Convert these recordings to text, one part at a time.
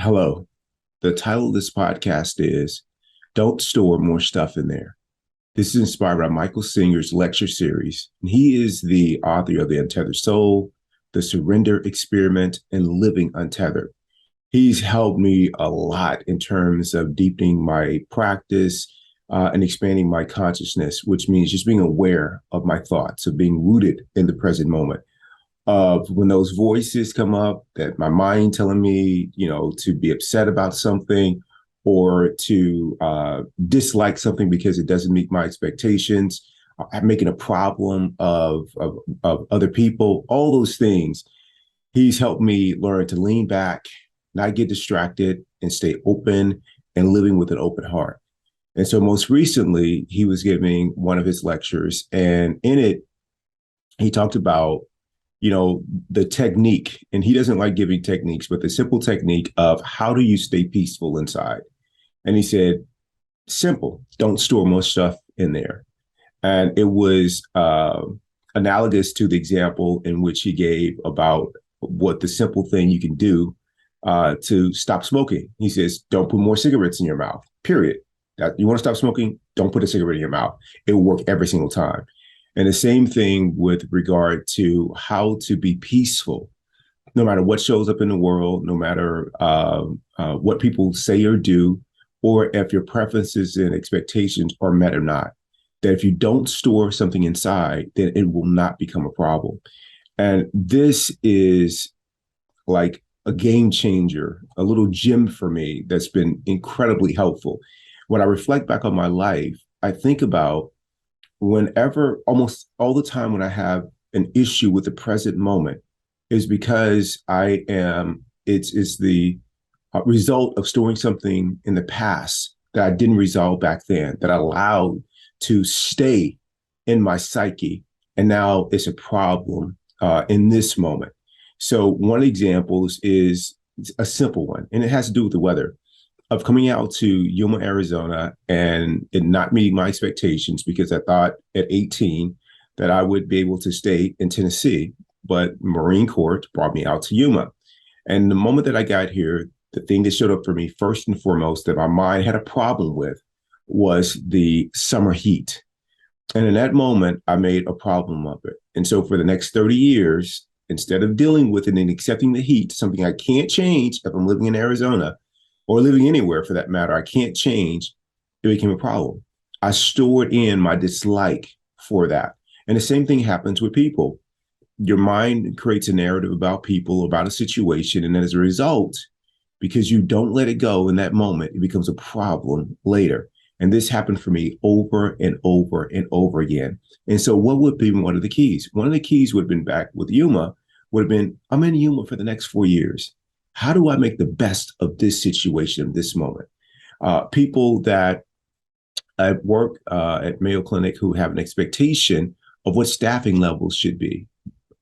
Hello. The title of this podcast is Don't Store More Stuff in There. This is inspired by Michael Singer's lecture series. And he is the author of The Untethered Soul, The Surrender Experiment, and Living Untethered. He's helped me a lot in terms of deepening my practice and expanding my consciousness, which means just being aware of my thoughts, of being rooted in the present moment, of when those voices come up that my mind telling me, to be upset about something or to dislike something because it doesn't meet my expectations, making a problem of other people, all those things. He's helped me learn to lean back, not get distracted, and stay open and living with an open heart. And so most recently, he was giving one of his lectures, and in it, he talked about the technique, and he doesn't like giving techniques, but the simple technique of how do you stay peaceful inside. And he said, simple, don't store more stuff in there. And it was analogous to the example in which he gave about what the simple thing you can do to stop smoking. He says, don't put more cigarettes in your mouth, period. You want to stop smoking? Don't put a cigarette in your mouth. It will work every single time. And the same thing with regard to how to be peaceful, no matter what shows up in the world, no matter what people say or do, or if your preferences and expectations are met or not. That if you don't store something inside, then it will not become a problem. And this is like a game changer, a little gem for me that's been incredibly helpful. When I reflect back on my life, I think about whenever, almost all the time when I have an issue with the present moment is because it's the result of storing something in the past that I didn't resolve back then, that I allowed to stay in my psyche. And now it's a problem in this moment. So one of the examples is a simple one, and it has to do with the weather. Of coming out to Yuma, Arizona, and it not meeting my expectations because I thought at 18 that I would be able to stay in Tennessee, but Marine Corps brought me out to Yuma. And the moment that I got here, the thing that showed up for me first and foremost that my mind had a problem with was the summer heat. And in that moment, I made a problem of it. And so for the next 30 years, instead of dealing with it and accepting the heat, something I can't change if I'm living in Arizona, or living anywhere for that matter, I can't change, it became a problem. I stored in my dislike for that. And the same thing happens with people. Your mind creates a narrative about people, about a situation. And then as a result, because you don't let it go in that moment, it becomes a problem later. And this happened for me over and over and over again. And so what would be one of the keys? One of the keys would have been back with Yuma, would have been, I'm in Yuma for the next 4 years. How do I make the best of this situation, this moment? People that I work at Mayo Clinic who have an expectation of what staffing levels should be.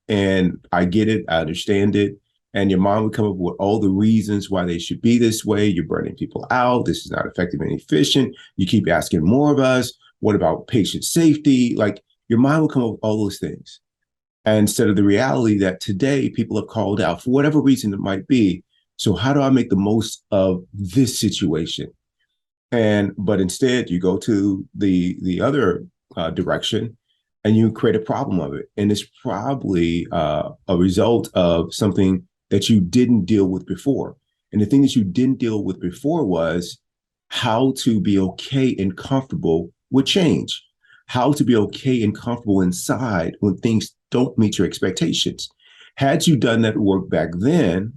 And I get it, I understand it. And your mind would come up with all the reasons why they should be this way. You're burning people out. This is not effective and efficient. You keep asking more of us. What about patient safety? Like your mind will come up with all those things. And instead of the reality that today people have called out for whatever reason it might be. So how do I make the most of this situation? But instead you go to the other direction and you create a problem of it. And it's probably a result of something that you didn't deal with before. And the thing that you didn't deal with before was how to be okay and comfortable with change, how to be okay and comfortable inside when things don't meet your expectations. Had you done that work back then,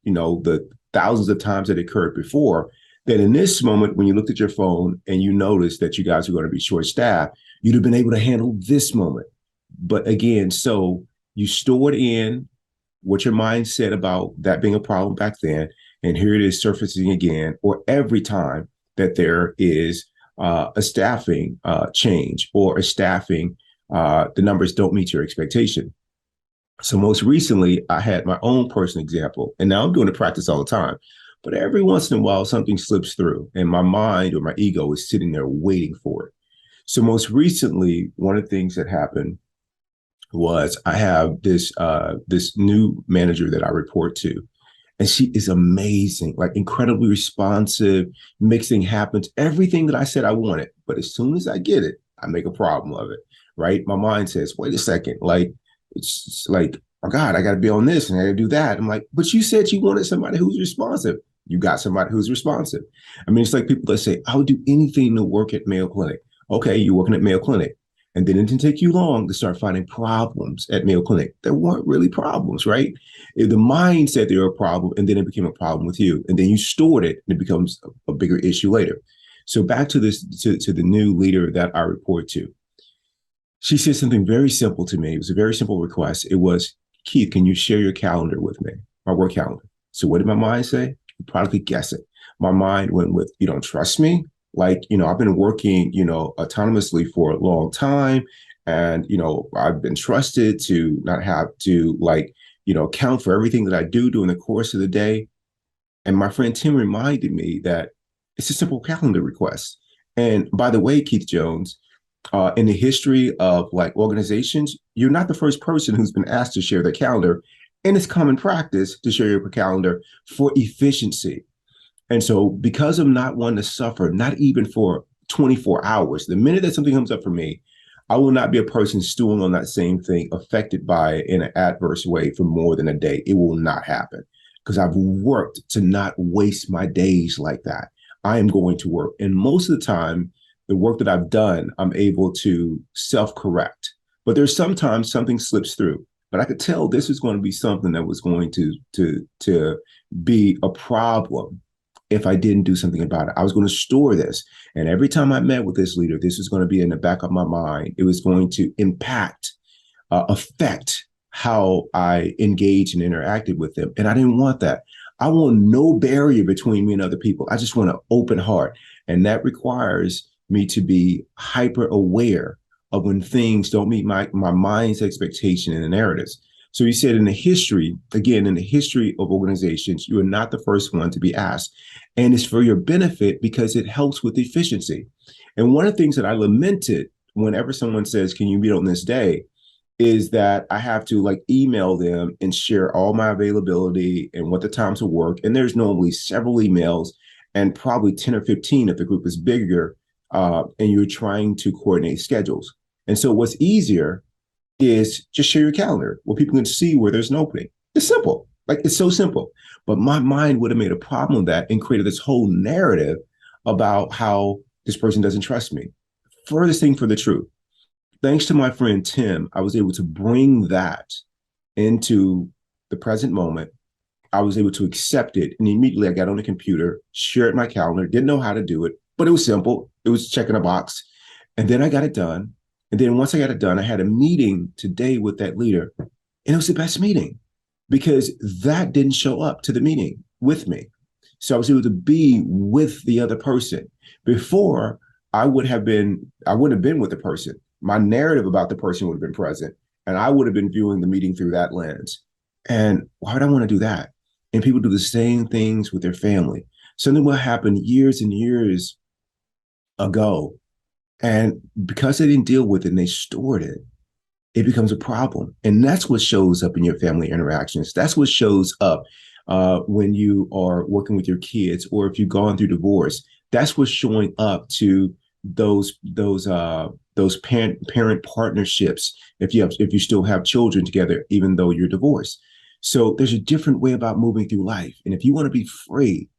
the thousands of times that occurred before, then in this moment, when you looked at your phone and you noticed that you guys are going to be short-staffed, you'd have been able to handle this moment. But again, so you stored in what your mind said about that being a problem back then, and here it is surfacing again, or every time that there is a staffing change or a staffing, the numbers don't meet your expectation. So most recently, I had my own personal example, and now I'm doing the practice all the time. But every once in a while, something slips through, and my mind or my ego is sitting there waiting for it. So most recently, one of the things that happened was I have this new manager that I report to, And she is amazing, like incredibly responsive, makes things happen, everything that I said I wanted. But as soon as I get it, I make a problem of it, right? My mind says, wait a second, like, it's like, oh God, I got to be on this and I got to do that. I'm like, but you said you wanted somebody who's responsive. You got somebody who's responsive. I mean, it's like people that say, I'll do anything to work at Mayo Clinic. Okay, you're working at Mayo Clinic. And then it didn't take you long to start finding problems at Mayo Clinic. There weren't really problems, right? The mind said they were a problem, and then it became a problem with you. And then you stored it, and it becomes a bigger issue later. So back to this, to the new leader that I report to. She said something very simple to me. It was a very simple request. It was, Keith, can you share your calendar with me, my work calendar? So what did my mind say? You probably could guess it. My mind went with, you don't trust me? Like, I've been working, autonomously for a long time. And, I've been trusted to not have to account for everything that I do during the course of the day. And my friend Tim reminded me that it's a simple calendar request. And by the way, Keith Jones, in the history of like organizations, you're not the first person who's been asked to share their calendar. And it's common practice to share your calendar for efficiency. And so because I'm not one to suffer, not even for 24 hours, the minute that something comes up for me, I will not be a person stewing on that same thing, affected by it in an adverse way for more than a day. It will not happen because I've worked to not waste my days like that. I am going to work. And most of the time, the work that I've done, I'm able to self-correct. But there's sometimes something slips through. But I could tell this was going to be something that was going to be a problem if I didn't do something about it. I was going to store this. And every time I met with this leader, this was going to be in the back of my mind. It was going to affect how I engaged and interacted with them. And I didn't want that. I want no barrier between me and other people. I just want an open heart. And that requires me to be hyper aware of when things don't meet my mind's expectation and the narratives. So he said in the history of organizations, you are not the first one to be asked. And it's for your benefit because it helps with efficiency. And one of the things that I lamented whenever someone says, can you meet on this day, is that I have to email them and share all my availability and what the times will work. And there's normally several emails and probably 10 or 15 if the group is bigger, and you're trying to coordinate schedules. And so what's easier is just share your calendar where people can see where there's an opening. It's simple. It's so simple. But my mind would have made a problem of that and created this whole narrative about how this person doesn't trust me. Furthest thing for the truth. Thanks to my friend Tim, I was able to bring that into the present moment. I was able to accept it. And immediately I got on the computer, shared my calendar, didn't know how to do it, but it was simple. It was checking a box. And then I got it done. And then once I got it done, I had a meeting today with that leader. And it was the best meeting because that didn't show up to the meeting with me. So I was able to be with the other person. Before, I wouldn't have been with the person. My narrative about the person would have been present. And I would have been viewing the meeting through that lens. And why would I want to do that? And people do the same things with their family. Something will happen years and years ago. And because they didn't deal with it and they stored it, it becomes a problem. And that's what shows up in your family interactions. That's what shows up when you are working with your kids, or if you've gone through divorce. That's what's showing up to those parent partnerships if you still have children together, even though you're divorced. So there's a different way about moving through life. And if you want to be free,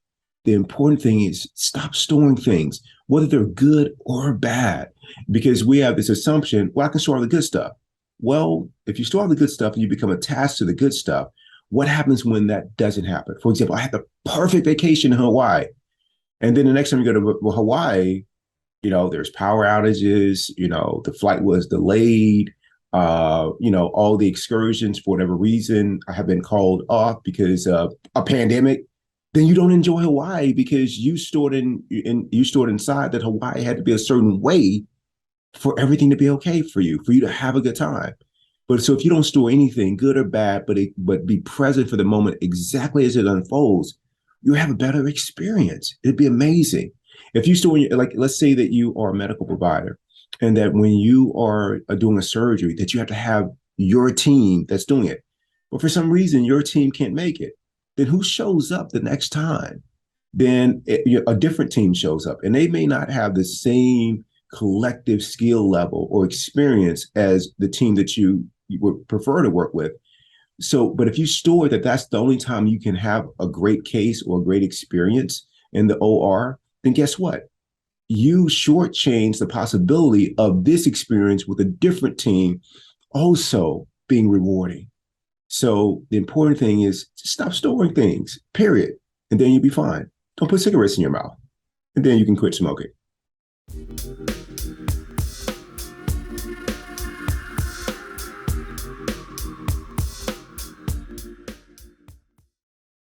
the important thing is stop storing things, whether they're good or bad, because we have this assumption, well, I can store all the good stuff. Well, if you store all the good stuff and you become attached to the good stuff, what happens when that doesn't happen? For example, I had the perfect vacation in Hawaii. And then the next time you go to Hawaii, there's power outages, the flight was delayed, all the excursions, for whatever reason, have been called off because of a pandemic. Then you don't enjoy Hawaii because you stored inside that Hawaii had to be a certain way for everything to be okay for you to have a good time. But so if you don't store anything, good or bad, but be present for the moment exactly as it unfolds, you have a better experience. It'd be amazing. If you store, let's say that you are a medical provider and that when you are doing a surgery, that you have to have your team that's doing it. But for some reason, your team can't make it. then who shows up the next time? Then a different team shows up, and they may not have the same collective skill level or experience as the team that you would prefer to work with. So, but if you store that that's the only time you can have a great case or a great experience in the OR, then guess what? You shortchange the possibility of this experience with a different team also being rewarding. So the important thing is stop storing things, period. And then you'll be fine. Don't put cigarettes in your mouth. And then you can quit smoking.